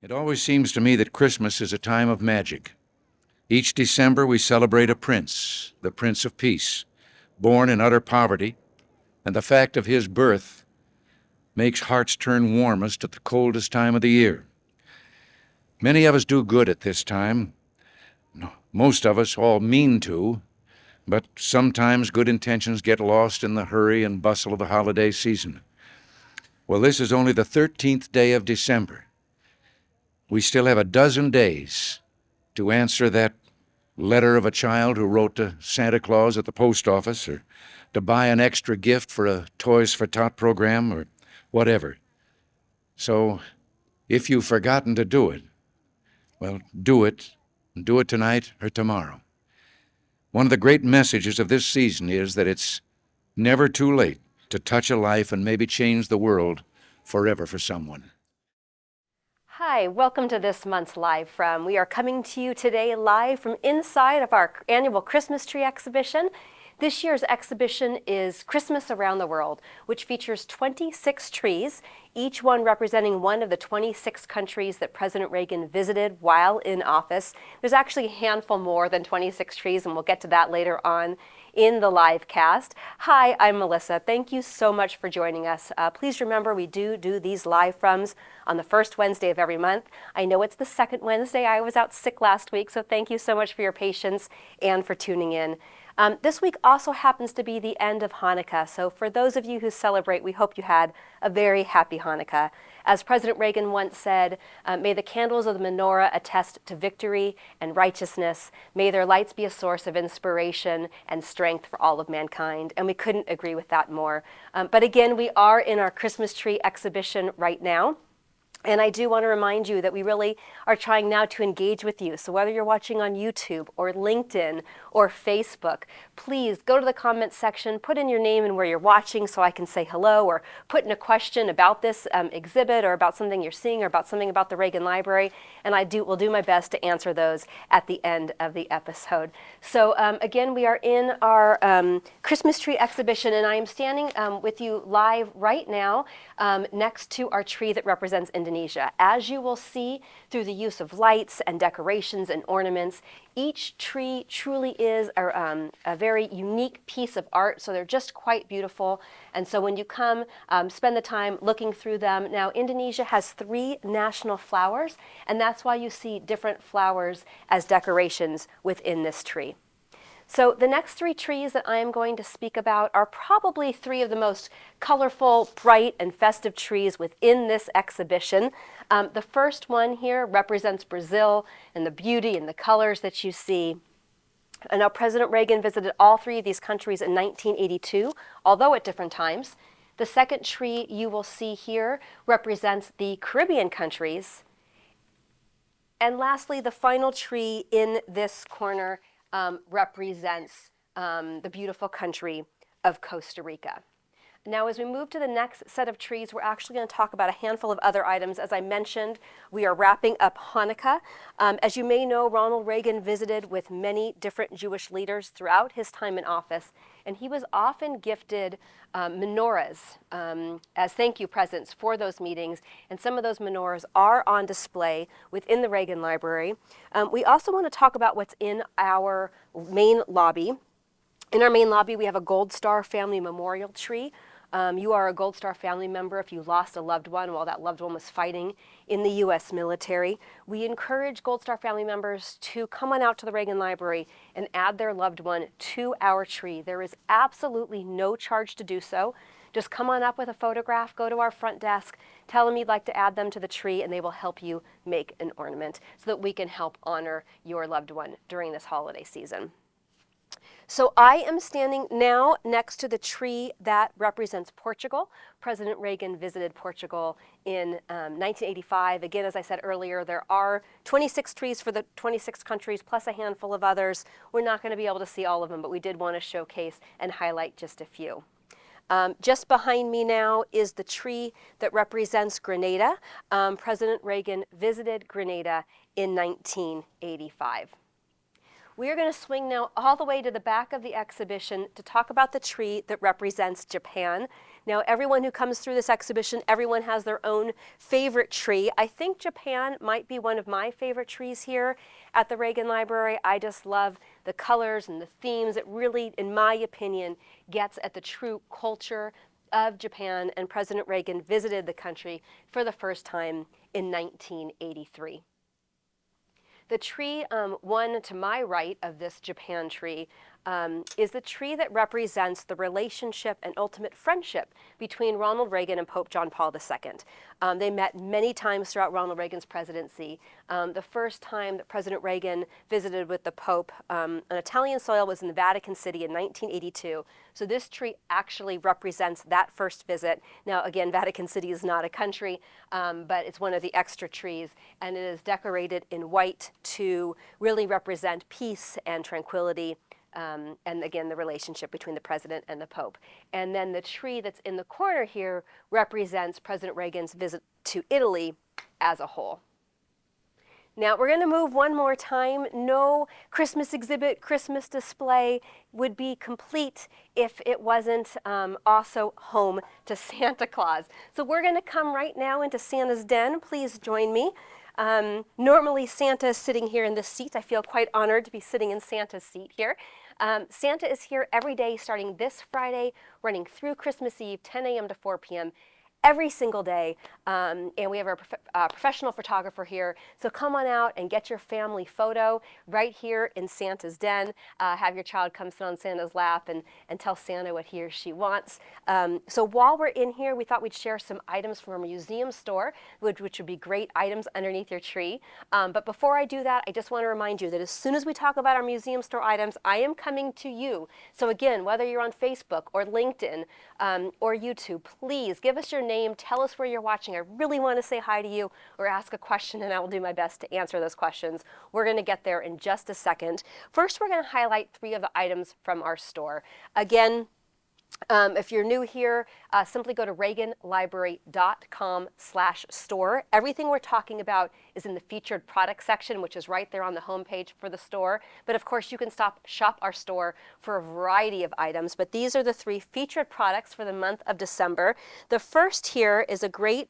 It always seems to me that Christmas is a time of magic. Each December we celebrate a prince, the Prince of Peace, born in utter poverty, and the fact of his birth makes hearts turn warmest at the coldest time of the year. Many of us do good at this time. Most of us all mean to, but sometimes good intentions get lost in the hurry and bustle of the holiday season. Well, this is only the 13th day of December. We still have a dozen days to answer that letter of a child who wrote to Santa Claus at the post office, or to buy an extra gift for a Toys for Tot program, or whatever. So, if you've forgotten to do it, well, do it, and do it tonight or tomorrow. One of the great messages of this season is that it's never too late to touch a life and maybe change the world forever for someone. Hi, welcome to this month's Live From. We are coming to you today live from inside of our annual Christmas tree exhibition. This year's exhibition is Christmas Around the World, which features 26 trees, each one representing one of the 26 countries that President Reagan visited while in office. There's actually a handful more than 26 trees, and we'll get to that later on in the live cast. Hi, I'm Melissa. Thank you so much for joining us. Please remember we do these live froms on the first Wednesday of every month. I know it's the second Wednesday. I was out sick last week, so thank you so much for your patience and for tuning in. This week also happens to be the end of Hanukkah, so for those of you who celebrate, we hope you had a very happy Hanukkah. As President Reagan once said, may the candles of the menorah attest to victory and righteousness. May their lights be a source of inspiration and strength for all of mankind. And we couldn't agree with that more. But again, we are in our Christmas tree exhibition right now. And I do want to remind you that we really are trying now to engage with you. So whether you're watching on YouTube or LinkedIn or Facebook, please go to the comments section, put in your name and where you're watching so I can say hello, or put in a question about this exhibit or about something you're seeing or about something about the Reagan Library. And will do my best to answer those at the end of the episode. So again, we are in our Christmas tree exhibition, and I am standing with you live right now next to our tree that represents Indonesia. As you will see through the use of lights and decorations and ornaments, each tree truly is a very unique piece of art, so they're just quite beautiful. And so when you come, spend the time looking through them. Now, Indonesia has 3 national flowers, and that's why you see different flowers as decorations within this tree. So the next 3 trees that I am going to speak about are probably 3 of the most colorful, bright, and festive trees within this exhibition. The first one here represents Brazil and the beauty and the colors that you see. And now President Reagan visited all 3 of these countries in 1982, although at different times. The second tree you will see here represents the Caribbean countries. And lastly, the final tree in this corner represents the beautiful country of Costa Rica. Now, as we move to the next set of trees, we're actually going to talk about a handful of other items. As I mentioned, we are wrapping up Hanukkah. As you may know, Ronald Reagan visited with many different Jewish leaders throughout his time in office, and he was often gifted menorahs as thank you presents for those meetings, and some of those menorahs are on display within the Reagan Library. We also want to talk about what's in our main lobby. In our main lobby, we have a Gold Star Family Memorial Tree. You are a Gold Star family member if you lost a loved one while that loved one was fighting in the U.S. military. We encourage Gold Star family members to come on out to the Reagan Library and add their loved one to our tree. There is absolutely no charge to do so. Just come on up with a photograph, go to our front desk, tell them you'd like to add them to the tree, and they will help you make an ornament so that we can help honor your loved one during this holiday season. So I am standing now next to the tree that represents Portugal. President Reagan visited Portugal in 1985. Again, as I said earlier, there are 26 trees for the 26 countries, plus a handful of others. We're not going to be able to see all of them, but we did want to showcase and highlight just a few. Just behind me now is the tree that represents Grenada. President Reagan visited Grenada in 1985. We are going to swing now all the way to the back of the exhibition to talk about the tree that represents Japan. Now, everyone who comes through this exhibition, everyone has their own favorite tree. I think Japan might be one of my favorite trees here at the Reagan Library. I just love the colors and the themes. It really, in my opinion, gets at the true culture of Japan, and President Reagan visited the country for the first time in 1983. The tree, one to my right of this Japan tree, is the tree that represents the relationship and ultimate friendship between Ronald Reagan and Pope John Paul II. They met many times throughout Ronald Reagan's presidency. The first time that President Reagan visited with the Pope on Italian soil was in the Vatican City in 1982. So this tree actually represents that first visit. Now, again, Vatican City is not a country, but it's one of the extra trees, and it is decorated in white to really represent peace and tranquility. And again, the relationship between the president and the Pope. And then the tree that's in the corner here represents President Reagan's visit to Italy as a whole. Now, we're going to move one more time. No Christmas exhibit, Christmas display would be complete if it wasn't also home to Santa Claus. So we're going to come right now into Santa's den. Please join me. Normally, Santa is sitting here in this seat. I feel quite honored to be sitting in Santa's seat here. Santa is here every day starting this Friday, running through Christmas Eve, 10 a.m. to 4 p.m. every single day, and we have our professional photographer here. So come on out and get your family photo right here in Santa's den. Have your child come sit on Santa's lap and tell Santa what he or she wants. So while we're in here, we thought we'd share some items from our museum store, which would be great items underneath your tree. But before I do that, I just want to remind you that as soon as we talk about our museum store items, I am coming to you. So again, whether you're on Facebook or LinkedIn or YouTube, please give us your name, tell us where you're watching. I really want to say hi to you or ask a question, and I will do my best to answer those questions. We're going to get there in just a second. First, we're going to highlight 3 of the items from our store. Again, if you're new here, simply go to reaganlibrary.com/store. Everything we're talking about is in the featured product section, which is right there on the homepage for the store. But of course, you can shop our store for a variety of items. But these are the 3 featured products for the month of December. The first here is a great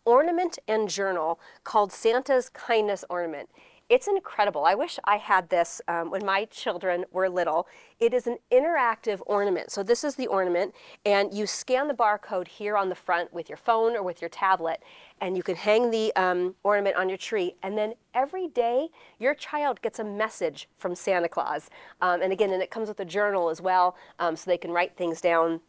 ornament and journal called Santa's Kindness Ornament. It's incredible. I wish I had this when my children were little. It is an interactive ornament. So this is the ornament, and you scan the barcode here on the front with your phone or with your tablet, and you can hang the ornament on your tree. And then every day, your child gets a message from Santa Claus. And again, it comes with a journal as well, so they can write things down.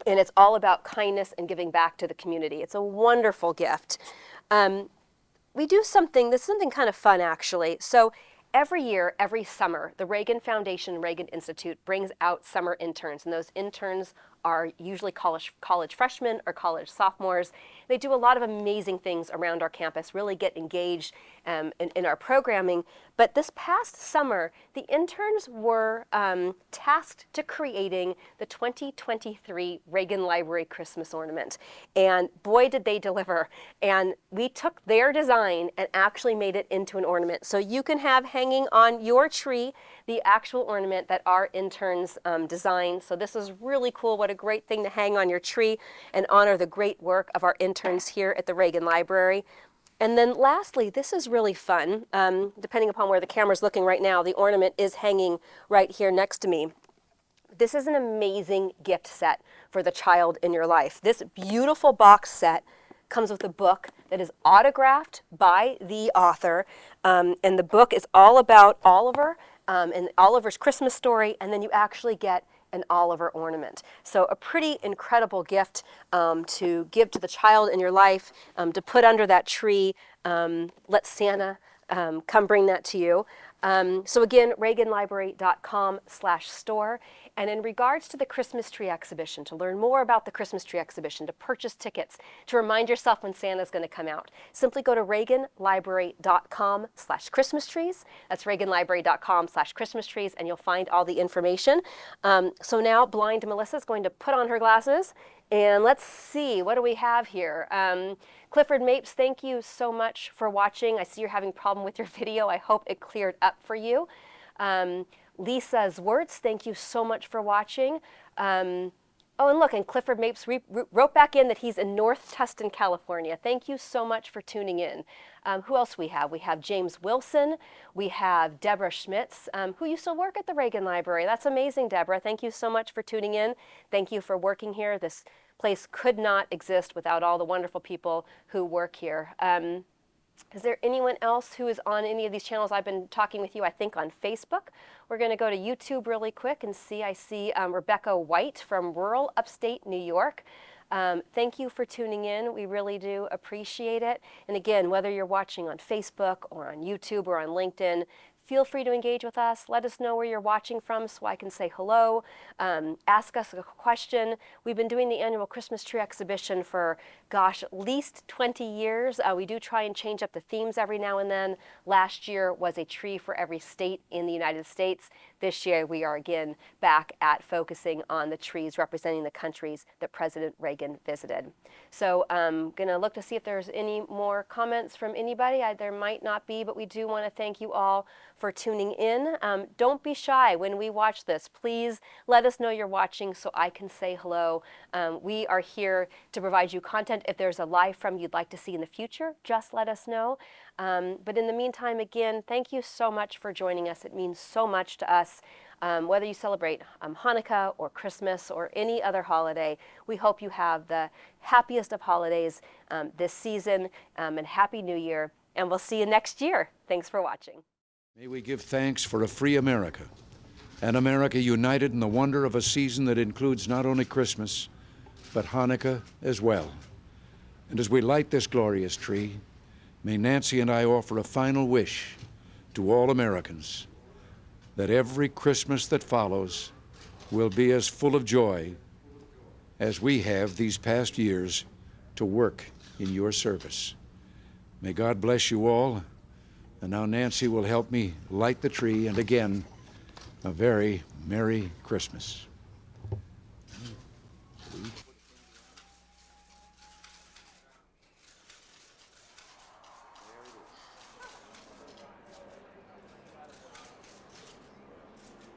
And it's all about kindness and giving back to the community. It's a wonderful gift. We do something, this is something kind of fun actually. So every year, every summer, the Reagan Foundation, Reagan Institute brings out summer interns, and those interns are usually college freshmen or college sophomores. They do a lot of amazing things around our campus, really get engaged in our programming. But this past summer, the interns were tasked to creating the 2023 Reagan Library Christmas ornament. And boy, did they deliver. And we took their design and actually made it into an ornament. So you can have hanging on your tree the actual ornament that our interns designed. So this is really cool. What a great thing to hang on your tree and honor the great work of our interns here at the Reagan Library. And then lastly, this is really fun. Depending upon where the camera's looking right now, the ornament is hanging right here next to me. This is an amazing gift set for the child in your life. This beautiful box set comes with a book that is autographed by the author. And the book is all about Oliver and Oliver's Christmas story, and then you actually get an Oliver ornament. So a pretty incredible gift to give to the child in your life, to put under that tree. Let Santa come bring that to you. So again, reaganlibrary.com/store. And in regards to the Christmas tree exhibition, to learn more about the Christmas tree exhibition, to purchase tickets, to remind yourself when Santa's going to come out, simply go to reaganlibrary.com/Christmas trees. That's reaganlibrary.com/Christmas trees, and you'll find all the information. So now blind Melissa is going to put on her glasses, and let's see, what do we have here? Clifford Mapes, thank you so much for watching. I see you're having a problem with your video. I hope it cleared up for you. Lisa Zwerts, thank you so much for watching. Oh, and look, and Clifford Mapes wrote back in that he's in North Tustin, California. Thank you so much for tuning in. Who else we have? We have James Wilson. We have Deborah Schmitz, who used to work at the Reagan Library. That's amazing, Deborah. Thank you so much for tuning in. Thank you for working here. This place could not exist without all the wonderful people who work here. Is there anyone else who is on any of these channels? I've been talking with you, I think, on Facebook. We're going to go to YouTube really quick and see. I see Rebecca White from rural upstate New York. Thank you for tuning in. We really do appreciate it. And again, whether you're watching on Facebook or on YouTube or on LinkedIn, feel free to engage with us. Let us know where you're watching from so I can say hello. Ask us a question. We've been doing the annual Christmas tree exhibition for, gosh, at least 20 years. We do try and change up the themes every now and then. Last year was a tree for every state in the United States. This year we are again back at focusing on the trees representing the countries that President Reagan visited. So I'm going to look to see if there's any more comments from anybody. There might not be, but we do want to thank you all for tuning in. Don't be shy when we watch this. Please let us know you're watching so I can say hello. We are here to provide you content. If there's a live from you'd like to see in the future, just let us know. But in the meantime, again, thank you so much for joining us. It means so much to us. Whether you celebrate Hanukkah or Christmas or any other holiday, we hope you have the happiest of holidays this season, and Happy New Year. And we'll see you next year. Thanks for watching. May we give thanks for a free America, an America united in the wonder of a season that includes not only Christmas, but Hanukkah as well. And as we light this glorious tree, may Nancy and I offer a final wish to all Americans that every Christmas that follows will be as full of joy as we have these past years to work in your service. May God bless you all. And now Nancy will help me light the tree, and again, a very Merry Christmas.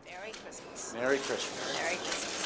Merry Christmas. Merry Christmas. Merry Christmas.